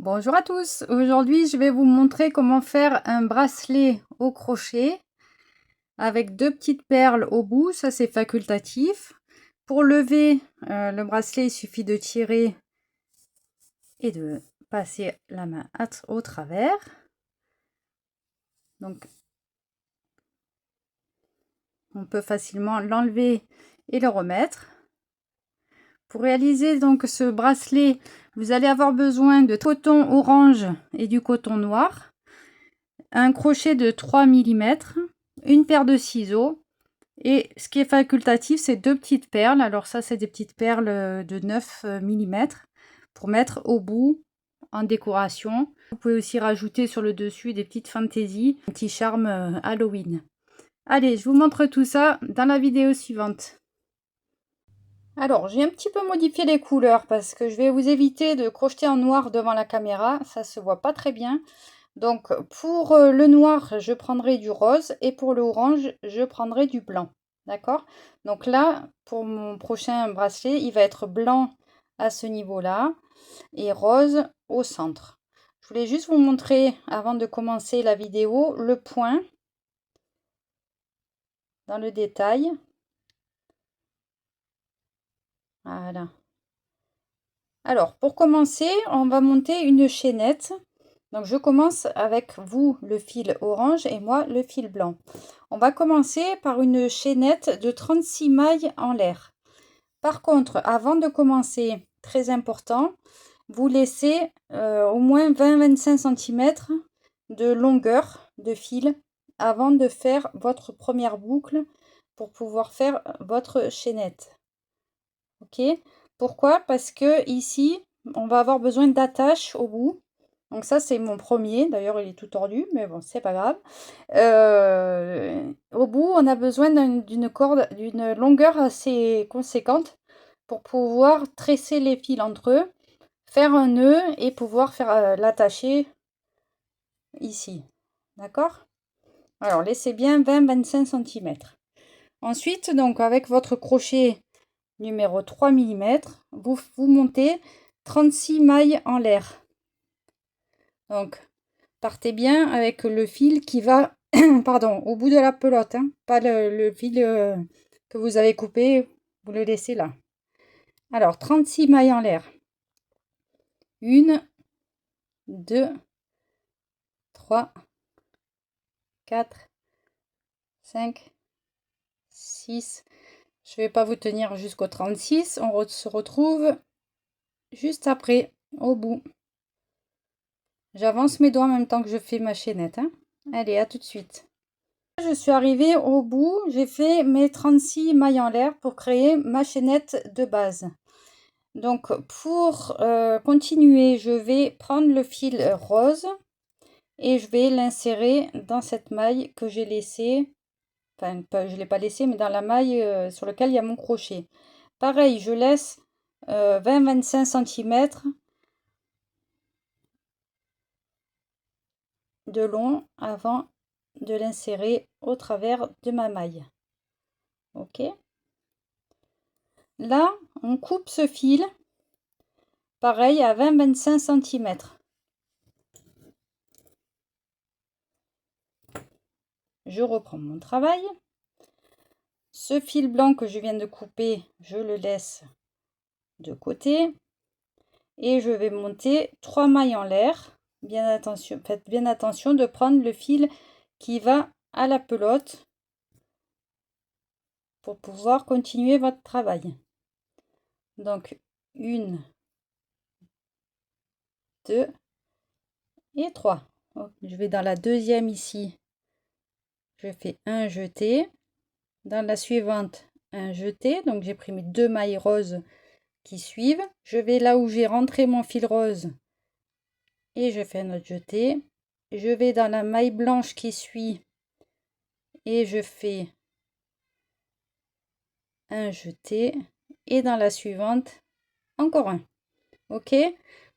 Bonjour à tous, aujourd'hui je vais vous montrer comment faire un bracelet au crochet avec deux petites perles au bout, ça c'est facultatif. Pour lever le bracelet, il suffit de tirer et de passer la main au travers. Donc on peut facilement l'enlever et le remettre. Pour réaliser donc ce bracelet, vous allez avoir besoin de coton orange et du coton noir, un crochet de 3 mm, une paire de ciseaux et ce qui est facultatif, c'est deux petites perles. Alors ça, c'est des petites perles de 9 mm pour mettre au bout en décoration. Vous pouvez aussi rajouter sur le dessus des petites fantaisies, un petit charme Halloween. Allez, je vous montre tout ça dans la vidéo suivante. Alors, j'ai un petit peu modifié les couleurs parce que je vais vous éviter de crocheter en noir devant la caméra. Ça se voit pas très bien. Donc, pour le noir, je prendrai du rose et pour le orange, je prendrai du blanc. D'accord? Donc là, pour mon prochain bracelet, il va être blanc à ce niveau-là et rose au centre. Je voulais juste vous montrer, avant de commencer la vidéo, le point dans le détail. Voilà. Alors, pour commencer, on va monter une chaînette. Donc, je commence avec vous le fil orange et moi le fil blanc. On va commencer par une chaînette de 36 mailles en l'air. Par contre, avant de commencer, très important, vous laissez au moins 20-25 cm de longueur de fil avant de faire votre première boucle pour pouvoir faire votre chaînette. Ok? Pourquoi? Parce que ici, on va avoir besoin d'attache au bout. Donc ça, c'est mon premier. D'ailleurs, il est tout tordu, mais bon, c'est pas grave. Au bout, on a besoin d'une corde, d'une longueur assez conséquente pour pouvoir tresser les fils entre eux, faire un nœud et pouvoir faire l'attacher ici. D'accord? Alors, laissez bien 20-25 cm. Ensuite, donc, avec votre crochet numéro 3 mm, vous montez 36 mailles en l'air. Donc, partez bien avec le fil qui va pardon, au bout de la pelote, hein, pas le fil que vous avez coupé, vous le laissez là. Alors, 36 mailles en l'air. 1, 2, 3, 4, 5, 6. Je ne vais pas vous tenir jusqu'au 36. On se retrouve juste après, au bout. J'avance mes doigts en même temps que je fais ma chaînette. Hein. Allez, à tout de suite. Je suis arrivée au bout. J'ai fait mes 36 mailles en l'air pour créer ma chaînette de base. Donc, pour continuer, je vais prendre le fil rose et je vais l'insérer dans cette maille que j'ai laissée. Enfin, je ne l'ai pas laissée, mais dans la maille sur laquelle il y a mon crochet. Pareil, je laisse 20-25 cm de long avant de l'insérer au travers de ma maille. Ok. Là, on coupe ce fil, pareil, à 20-25 cm. Je reprends mon travail. Ce fil blanc que je viens de couper, je le laisse de côté. Et je vais monter 3 mailles en l'air. Bien attention, faites bien attention de prendre le fil qui va à la pelote pour pouvoir continuer votre travail. Donc 1, 2 et 3. Je vais dans la deuxième ici. Je fais un jeté. Dans la suivante, un jeté. Donc j'ai pris mes 2 mailles roses qui suivent. Je vais là où j'ai rentré mon fil rose et je fais un autre jeté. Je vais dans la maille blanche qui suit et je fais un jeté et dans la suivante encore un. Ok,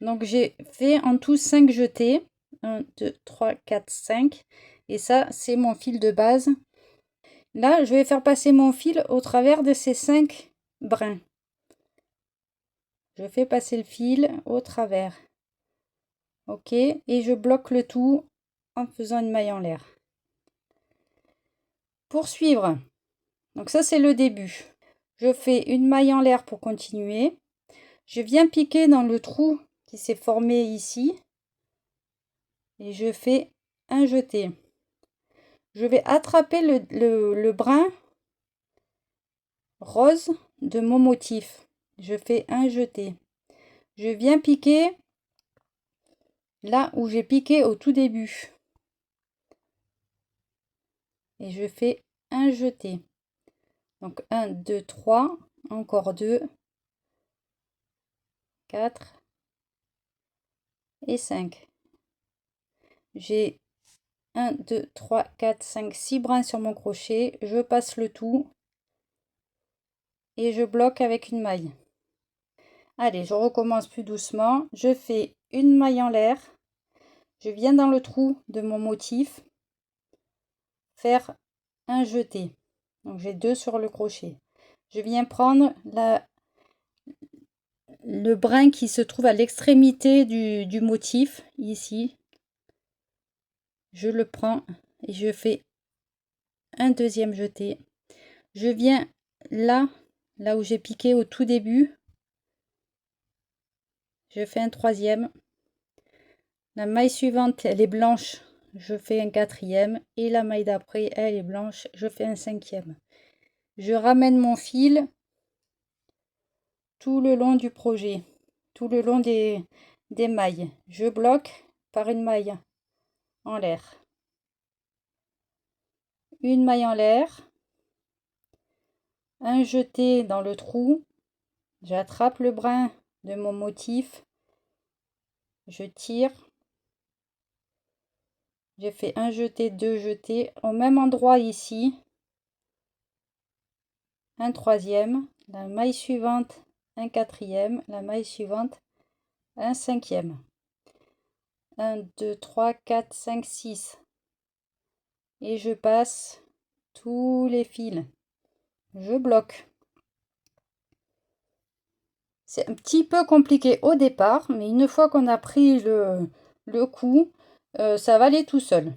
donc j'ai fait en tout 5 jetés, 1 2 3 4 5 et ça c'est mon fil de base. Là je vais faire passer mon fil au travers de ces 5 brins. Je fais passer le fil au travers. ok, et je bloque le tout en faisant une maille en l'air. Poursuivre, donc ça c'est le début. Je fais une maille en l'air pour continuer. Je viens piquer dans le trou qui s'est formé ici et je fais un jeté. Je vais attraper le brin rose de mon motif. Je fais un jeté. Je viens piquer là où j'ai piqué au tout début et je fais un jeté. Donc 1, 2, 3, encore 2, 4 et 5. J'ai 1, 2, 3, 4, 5, 6 brins sur mon crochet. Je passe le tout et je bloque avec une maille. Allez, je recommence plus doucement. Je fais une maille en l'air. Je viens dans le trou de mon motif faire un jeté. Donc j'ai 2 sur le crochet. Je viens prendre le brin qui se trouve à l'extrémité du motif ici. Je le prends et je fais un deuxième jeté. Je viens là où j'ai piqué au tout début. Je fais un troisième. La maille suivante, elle est blanche. Je fais un quatrième. Et la maille d'après, elle est blanche. Je fais un cinquième. Je ramène mon fil tout le long du projet, tout le long des mailles. Je bloque par une maille en l'air. Une maille en l'air. Un jeté dans le trou. J'attrape le brin de mon motif. Je tire. J'ai fait un jeté, 2 jetés au même endroit ici. Un troisième, la maille suivante, un quatrième, la maille suivante, un cinquième. 1, 2, 3, 4, 5, 6. Et je passe tous les fils. Je bloque. C'est un petit peu compliqué au départ, mais une fois qu'on a pris le coup, ça va aller tout seul.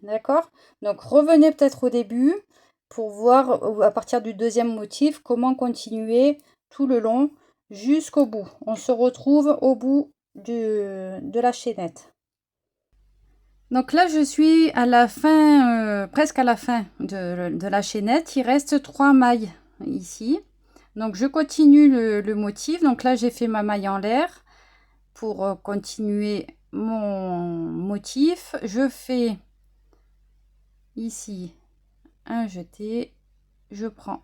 D'accord? Donc revenez peut-être au début pour voir à partir du deuxième motif comment continuer tout le long jusqu'au bout. On se retrouve au bout de la chaînette. Donc là je suis à la fin, presque à la fin de la chaînette. Il reste 3 mailles ici. Donc je continue le motif. Donc là j'ai fait ma maille en l'air pour continuer mon motif. Je fais ici un jeté, je prends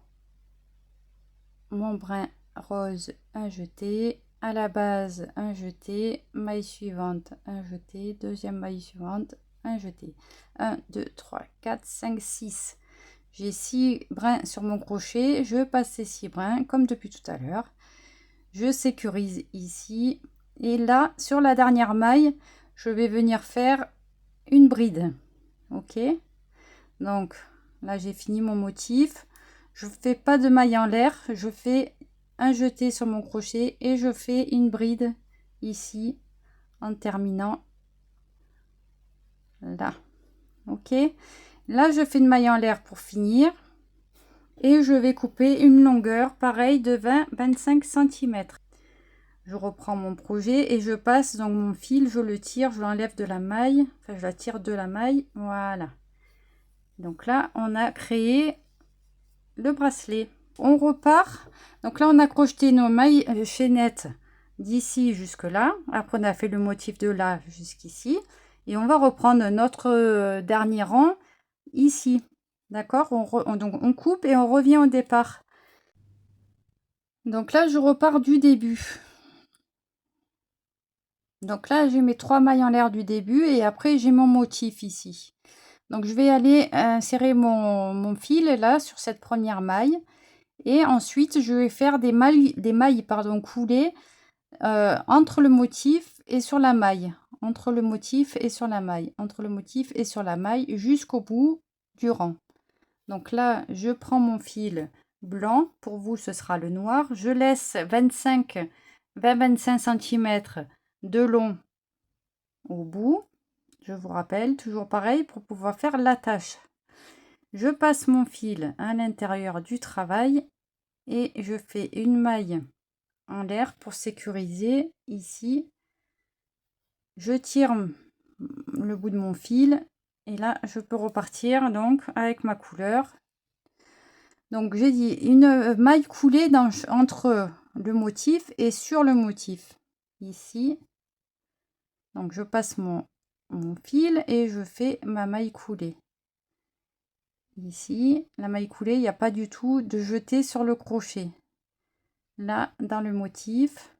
mon brin rose, un jeté, à la base un jeté, maille suivante un jeté, deuxième maille suivante un jeté, 1 2 3 4 5 6. J'ai 6 brins sur mon crochet, je passe ces 6 brins comme depuis tout à l'heure, je sécurise ici et là sur la dernière maille je vais venir faire une bride. Ok, donc là j'ai fini mon motif. Je fais pas de maille en l'air, je fais un jeté sur mon crochet et je fais une bride ici en terminant là. Ok, là je fais une maille en l'air pour finir et je vais couper une longueur pareille de 20-25 cm. Je reprends mon projet et je passe donc mon fil, je le tire, je l'enlève de la maille, enfin je la tire de la maille, voilà. Donc là on a créé le bracelet. On repart. Donc là on a crocheté nos mailles chaînettes d'ici jusque là. Après on a fait le motif de là jusqu'ici et on va reprendre notre dernier rang ici. D'accord, donc on coupe et on revient au départ. Donc là je repars du début. Donc là j'ai mes 3 mailles en l'air du début et après j'ai mon motif ici. Donc je vais aller insérer mon fil là sur cette première maille. Et ensuite, je vais faire des mailles coulées entre le motif et sur la maille. Entre le motif et sur la maille. Entre le motif et sur la maille jusqu'au bout du rang. Donc là, je prends mon fil blanc. Pour vous, ce sera le noir. Je laisse 20-25 cm de long au bout. Je vous rappelle, toujours pareil pour pouvoir faire l'attache. Je passe mon fil à l'intérieur du travail et je fais une maille en l'air pour sécuriser ici. Je tire le bout de mon fil et là je peux repartir donc avec ma couleur. Donc j'ai dit une maille coulée entre le motif et sur le motif ici. Donc je passe mon fil et je fais ma maille coulée. Ici, la maille coulée, il n'y a pas du tout de jeter sur le crochet. Là, dans le motif,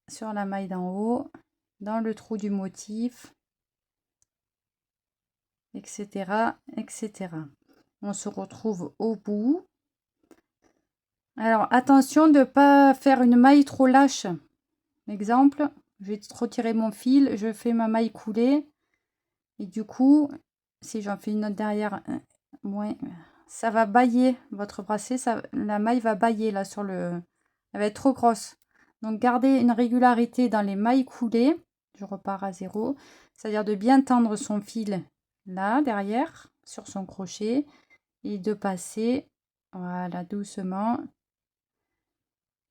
sur la maille d'en haut, dans le trou du motif, etc., etc. On se retrouve au bout. Alors, attention de ne pas faire une maille trop lâche. Exemple, je vais retirer mon fil, je fais ma maille coulée. Et du coup, si j'en fais une autre derrière, ça va bailler votre bracelet, la maille va bailler là sur le... Elle va être trop grosse. Donc gardez une régularité dans les mailles coulées. Je repars à 0. C'est-à-dire de bien tendre son fil là, derrière, sur son crochet. Et de passer, voilà, doucement.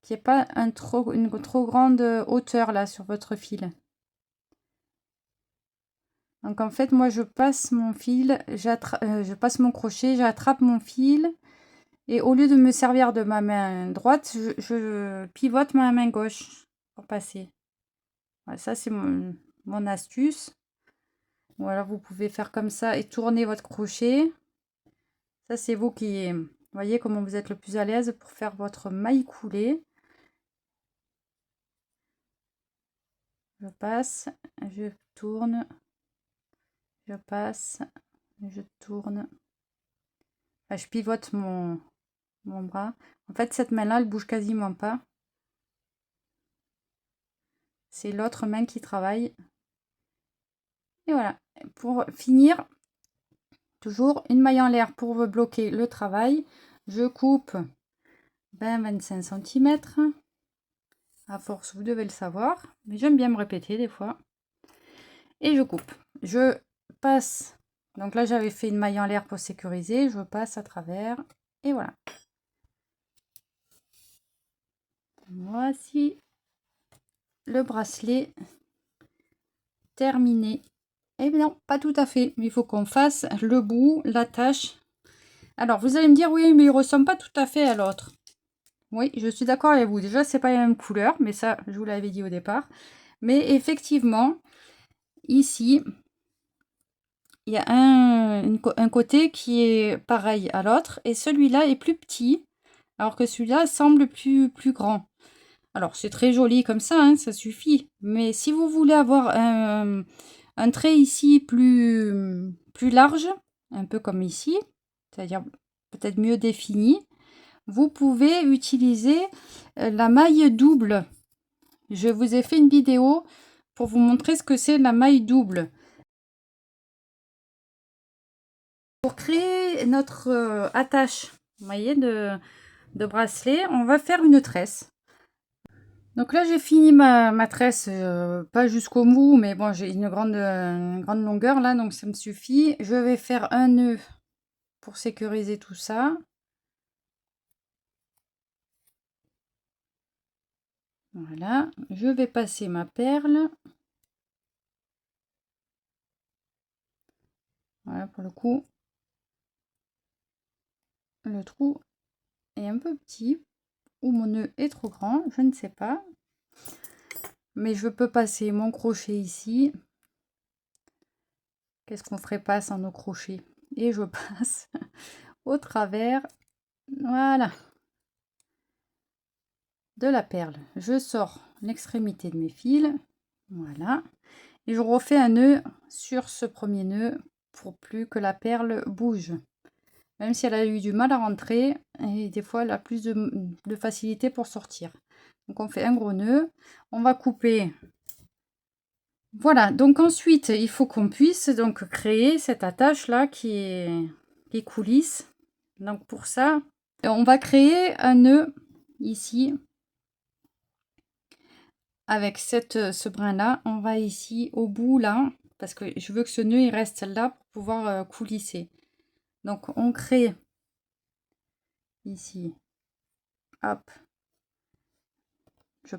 Qu'il n'y ait pas une trop grande hauteur là sur votre fil. Donc en fait, moi je passe mon fil, je passe mon crochet, j'attrape mon fil et au lieu de me servir de ma main droite, je pivote ma main gauche pour passer. Voilà, ça c'est mon astuce. Voilà, vous pouvez faire comme ça et tourner votre crochet. Ça c'est vous qui voyez comment vous êtes le plus à l'aise pour faire votre maille coulée. Je passe, je tourne. Je passe, je tourne. Enfin, je pivote mon bras. En fait, cette main-là, elle bouge quasiment pas. C'est l'autre main qui travaille. Et voilà. Pour finir, toujours une maille en l'air pour bloquer le travail. Je coupe 20-25 cm. À force, vous devez le savoir. Mais j'aime bien me répéter des fois. Et je coupe. Je passe. Donc là, j'avais fait une maille en l'air pour sécuriser. Je passe à travers. Et voilà. Voici le bracelet terminé. Eh bien non, pas tout à fait. Il faut qu'on fasse le bout, l'attache. Alors, vous allez me dire, oui, mais il ne ressemble pas tout à fait à l'autre. Oui, je suis d'accord avec vous. Déjà, c'est pas la même couleur, mais ça, je vous l'avais dit au départ. Mais effectivement, ici, il y a un côté qui est pareil à l'autre. Et celui-là est plus petit, alors que celui-là semble plus grand. Alors, c'est très joli comme ça, hein, ça suffit. Mais si vous voulez avoir un trait ici plus large, un peu comme ici, c'est-à-dire peut-être mieux défini, vous pouvez utiliser la maille double. Je vous ai fait une vidéo pour vous montrer ce que c'est la maille double. Pour créer notre attache, vous voyez, de bracelet, on va faire une tresse. Donc là, j'ai fini ma tresse, pas jusqu'au bout, mais bon, j'ai une grande longueur là, donc ça me suffit. Je vais faire un nœud pour sécuriser tout ça. Voilà, je vais passer ma perle. Voilà, pour le coup, le trou est un peu petit, ou mon nœud est trop grand, je ne sais pas. Mais je peux passer mon crochet ici. Qu'est-ce qu'on ferait pas sans nos crochets? Et je passe au travers, voilà, de la perle. Je sors l'extrémité de mes fils, voilà, et je refais un nœud sur ce premier nœud pour plus que la perle bouge. Même si elle a eu du mal à rentrer, et des fois elle a plus de facilité pour sortir. Donc on fait un gros nœud, on va couper. Voilà, donc ensuite il faut qu'on puisse donc créer cette attache là qui coulisse. Donc pour ça, on va créer un nœud ici. avec ce brin là, on va ici au bout là, parce que je veux que ce nœud il reste là pour pouvoir coulisser. Donc on crée ici, hop, je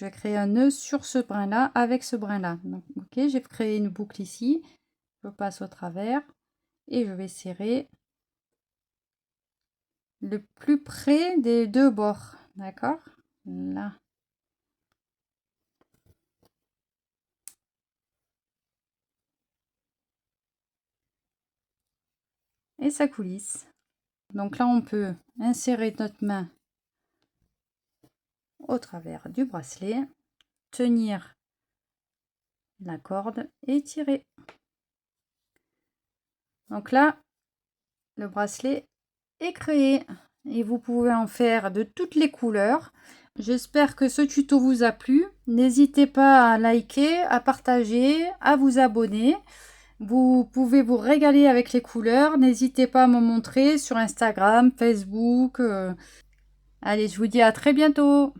vais créer un nœud sur ce brin là avec ce brin là. Donc ok, j'ai créé une boucle ici, je passe au travers et je vais serrer le plus près des deux bords, d'accord, là. Et ça coulisse. Donc là on peut insérer notre main au travers du bracelet, tenir la corde et tirer. Donc là le bracelet est créé et vous pouvez en faire de toutes les couleurs. J'espère que ce tuto vous a plu. N'hésitez pas à liker, à partager, à vous abonner. Vous pouvez vous régaler avec les couleurs. N'hésitez pas à me montrer sur Instagram, Facebook. Allez, je vous dis à très bientôt.